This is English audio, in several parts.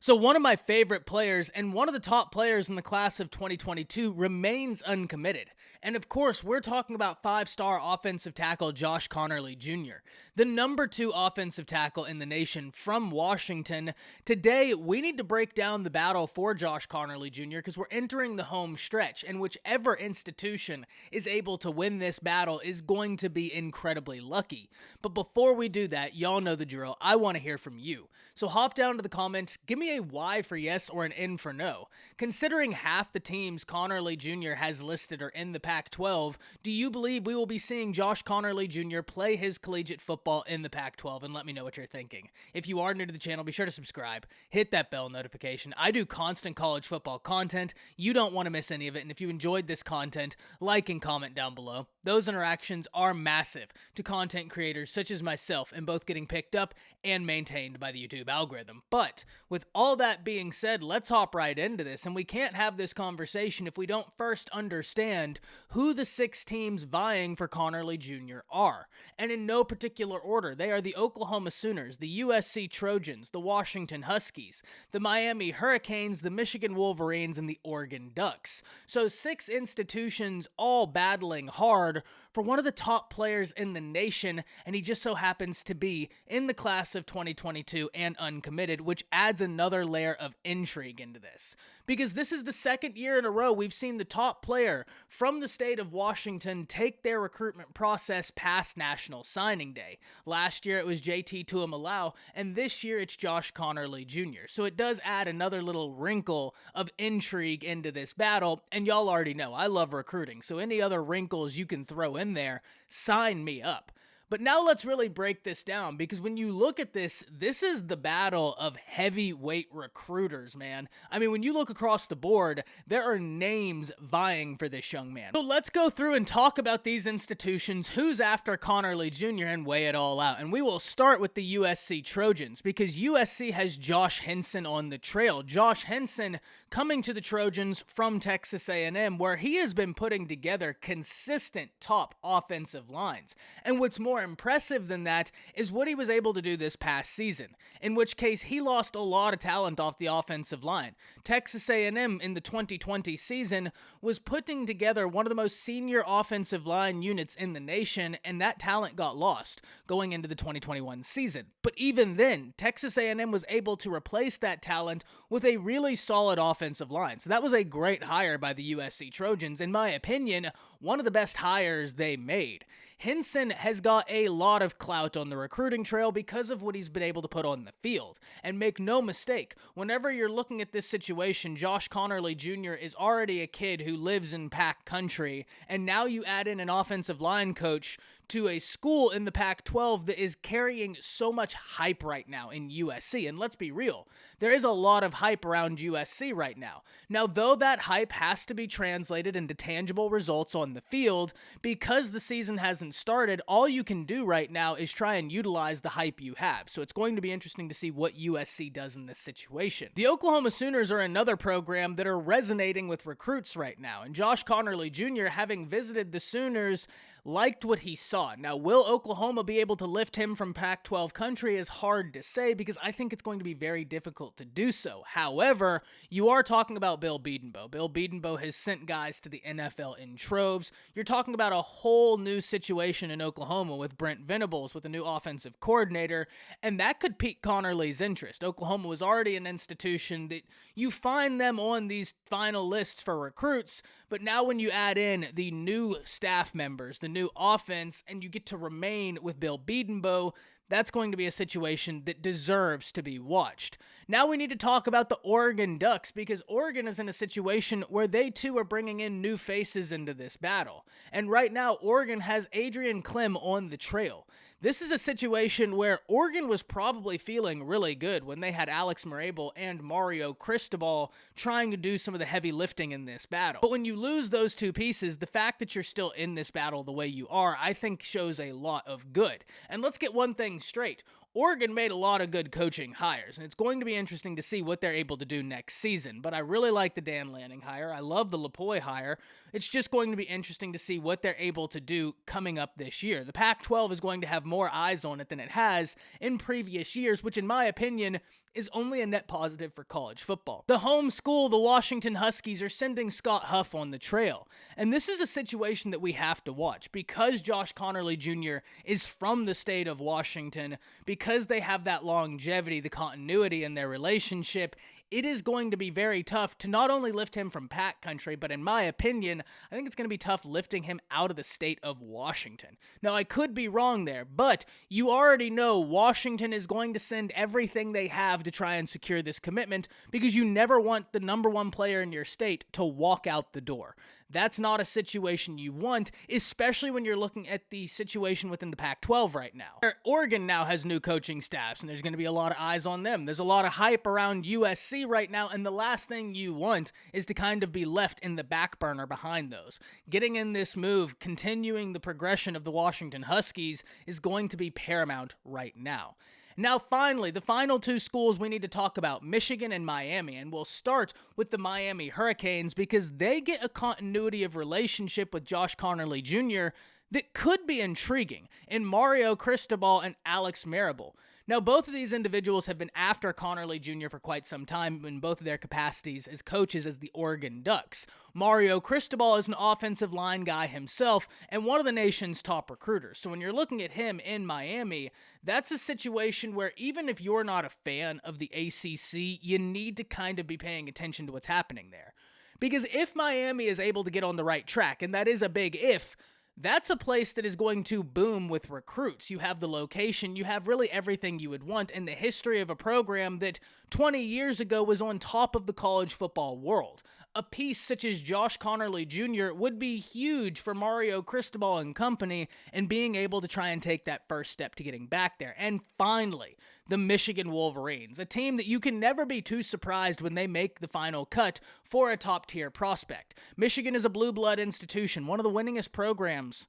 So one of my favorite players and one of the top players in the class of 2022 remains uncommitted. And of course, we're talking about five-star offensive tackle Josh Conerly Jr., the number 2 offensive tackle in the nation from Washington. Today, we need to break down the battle for Josh Conerly Jr. because we're entering the home stretch, and whichever institution is able to win this battle is going to be incredibly lucky. But before we do that, y'all know the drill. I want to hear from you. So hop down to the comments, give me a Y for yes or an N for no. Considering half the teams Conerly Jr. has listed are in the Pac-12, do you believe we will be seeing Josh Conerly Jr. play his collegiate football in the Pac-12? And let me know what you're thinking. If you are new to the channel, be sure to subscribe, hit that bell notification. I do constant college football content. You don't want to miss any of it. And if you enjoyed this content, like and comment down below. Those interactions are massive to content creators such as myself in both getting picked up and maintained by the YouTube algorithm. But with all that being said, let's hop right into this. And we can't have this conversation if we don't first understand who the 6 teams vying for Conerly Jr. are. And in no particular order, they are the Oklahoma Sooners, the USC Trojans, the Washington Huskies, the Miami Hurricanes, the Michigan Wolverines, and the Oregon Ducks. So 6 institutions all battling hard for one of the top players in the nation, and he just so happens to be in the class of 2022 and uncommitted, which adds another layer of intrigue into this. Because this is the second year in a row we've seen the top player from the state of Washington take their recruitment process past National Signing Day. Last year it was JT Tuimoloau, and this year it's Josh Conerly Jr. So it does add another little wrinkle of intrigue into this battle, and y'all already know I love recruiting, so any other wrinkles you can throw in there, sign me up. But now let's really break this down, because when you look at this, this is the battle of heavyweight recruiters, man. I mean, when you look across the board, there are names vying for this young man. So let's go through and talk about these institutions, who's after Conerly Jr., and weigh it all out. And we will start with the USC Trojans, because USC has Josh Henson on the trail. Josh Henson coming to the Trojans from Texas A&M, where he has been putting together consistent top offensive lines. And what's more impressive than that is what he was able to do this past season, in which case he lost a lot of talent off the offensive line. Texas A&M in the 2020 season was putting together one of the most senior offensive line units in the nation, and that talent got lost going into the 2021 season. But even then, Texas A&M was able to replace that talent with a really solid offensive line. So that was a great hire by the USC Trojans. In my opinion, one of the best hires they made. Henson has got a lot of clout on the recruiting trail because of what he's been able to put on the field. And make no mistake, whenever you're looking at this situation, Josh Conerly Jr. is already a kid who lives in Pac country, and now you add in an offensive line coach to a school in the Pac-12 that is carrying so much hype right now in USC. And let's be real, there is a lot of hype around USC right now. Now, though that hype has to be translated into tangible results on the field, because the season hasn't started, all you can do right now is try and utilize the hype you have. So it's going to be interesting to see what USC does in this situation. The Oklahoma Sooners are another program that are resonating with recruits right now, and Josh Conerly Jr., having visited the Sooners, liked what he saw. Now, will Oklahoma be able to lift him from Pac-12 country is hard to say, because I think it's going to be very difficult to do so. However, you are talking about Bill Bedenbaugh. Bill Bedenbaugh has sent guys to the NFL in troves. You're talking about a whole new situation in Oklahoma with Brent Venables, with a new offensive coordinator, and that could pique Conerly's interest. Oklahoma was already an institution that you find them on these final lists for recruits, but now when you add in the new staff members, the new offense, and you get to remain with Bill Bedenbaugh, that's going to be a situation that deserves to be watched. Now we need to talk about the Oregon Ducks, because Oregon is in a situation where they too are bringing in new faces into this battle. And right now, Oregon has Adrian Clem on the trail. This is a situation where Oregon was probably feeling really good when they had Alex Marable and Mario Cristobal trying to do some of the heavy lifting in this battle. But when you lose those two pieces, the fact that you're still in this battle the way you are, I think shows a lot of good. And let's get one thing straight. Oregon made a lot of good coaching hires, and it's going to be interesting to see what they're able to do next season. But I really like the Dan Lanning hire. I love the Lapoy hire. It's just going to be interesting to see what they're able to do coming up this year. The Pac-12 is going to have more eyes on it than it has in previous years, which in my opinion is only a net positive for college football. The home school, the Washington Huskies, are sending Scott Huff on the trail. And this is a situation that we have to watch because Josh Conerly Jr. is from the state of Washington, because they have that longevity, the continuity in their relationship. It is going to be very tough to not only lift him from Pac country, but in my opinion, I think it's going to be tough lifting him out of the state of Washington. Now, I could be wrong there, but you already know Washington is going to send everything they have to try and secure this commitment because you never want the number one player in your state to walk out the door. That's not a situation you want, especially when you're looking at the situation within the Pac-12 right now. Oregon now has new coaching staffs, and there's going to be a lot of eyes on them. There's a lot of hype around USC right now, and the last thing you want is to kind of be left in the back burner behind those. Getting in this move, continuing the progression of the Washington Huskies is going to be paramount right now. Now, finally, the final two schools we need to talk about, Michigan and Miami, and we'll start with the Miami Hurricanes because they get a continuity of relationship with Josh Conerly Jr. that could be intriguing in Mario Cristobal and Alex Marable. Now, both of these individuals have been after Conerly Jr. for quite some time in both of their capacities as coaches as the Oregon Ducks. Mario Cristobal is an offensive line guy himself and one of the nation's top recruiters. So when you're looking at him in Miami, that's a situation where even if you're not a fan of the ACC, you need to kind of be paying attention to what's happening there. Because if Miami is able to get on the right track, and that is a big if, that's a place that is going to boom with recruits. You have the location, you have really everything you would want, and the history of a program that 20 years ago was on top of the college football world. A piece such as Josh Conerly Jr. would be huge for Mario Cristobal and company and being able to try and take that first step to getting back there. And finally, the Michigan Wolverines, a team that you can never be too surprised when they make the final cut for a top-tier prospect. Michigan is a blue blood institution, one of the winningest programs.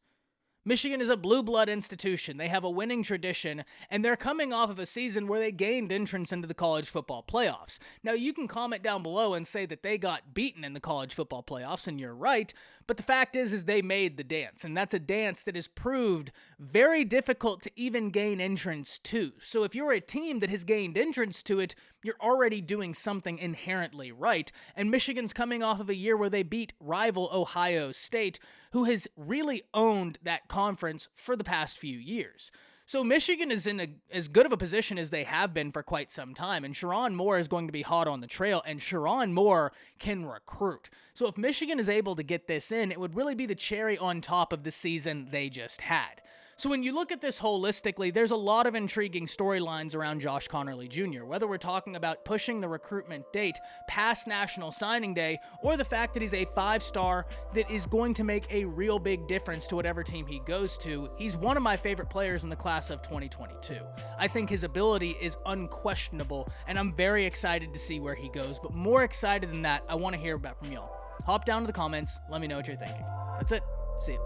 Michigan is a blue blood institution. They have a winning tradition, and they're coming off of a season where they gained entrance into the college football playoffs. Now, you can comment down below and say that they got beaten in the college football playoffs, and you're right, but the fact is they made the dance, and that's a dance that has proved very difficult to even gain entrance to. So if you're a team that has gained entrance to it, you're already doing something inherently right, and Michigan's coming off of a year where they beat rival Ohio State, who has really owned that conference for the past few years. So Michigan is in as good of a position as they have been for quite some time, and Sharon Moore is going to be hot on the trail, and Sharon Moore can recruit. So if Michigan is able to get this in, it would really be the cherry on top of the season they just had. So when you look at this holistically, there's a lot of intriguing storylines around Josh Conerly Jr., whether we're talking about pushing the recruitment date past National Signing Day, or the fact that he's a 5-star that is going to make a real big difference to whatever team he goes to. He's one of my favorite players in the class of 2022. I think his ability is unquestionable, and I'm very excited to see where he goes, but more excited than that, I want to hear about from y'all. Hop down to the comments, let me know what you're thinking. That's it. See ya.